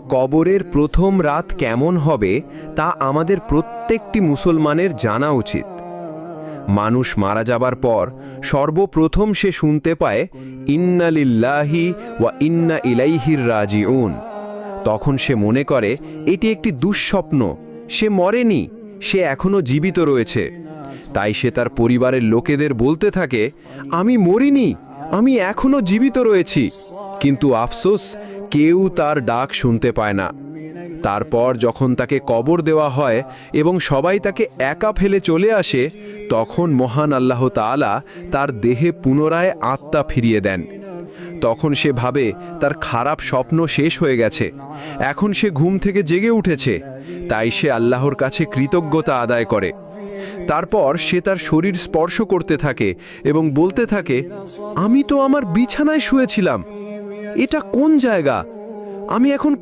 কবরের প্রথম রাত কেমন হবে তা আমাদের প্রত্যেকটি মুসলমানের জানা উচিত। মানুষ মারা যাবার পর সর্বপ্রথম সে শুনতে পায় ইন্না লিল্লাহি ওয়া ইন্না ইলাইহির রাজিউন। তখন সে মনে করে এটি একটি দুঃস্বপ্ন, সে মরেনি, সে এখনো জীবিত রয়েছে। তাই সে তার পরিবারের লোকেদের বলতে থাকে, আমি মরিনি, আমি এখনো জীবিত রয়েছি। কিন্তু আফসোস, কেউ তার ডাক শুনতে পায় না। তারপর যখন তাকে কবর দেওয়া হয় এবং সবাই তাকে একা ফেলে চলে আসে, তখন মহান আল্লাহ তাআলা তার দেহে পুনরায় আত্মা ফিরিয়ে দেন। তখন সে ভাবে তার খারাপ স্বপ্ন শেষ হয়ে গেছে, এখন সে ঘুম থেকে জেগে উঠেছে। তাই সে আল্লাহর কাছে কৃতজ্ঞতা আদায় করে। তারপর সে তার শরীর স্পর্শ করতে থাকে এবং বলতে থাকে, আমি তো আমার বিছানায় শুয়েছিলাম, এটা কোন জায়গা, আমি এখন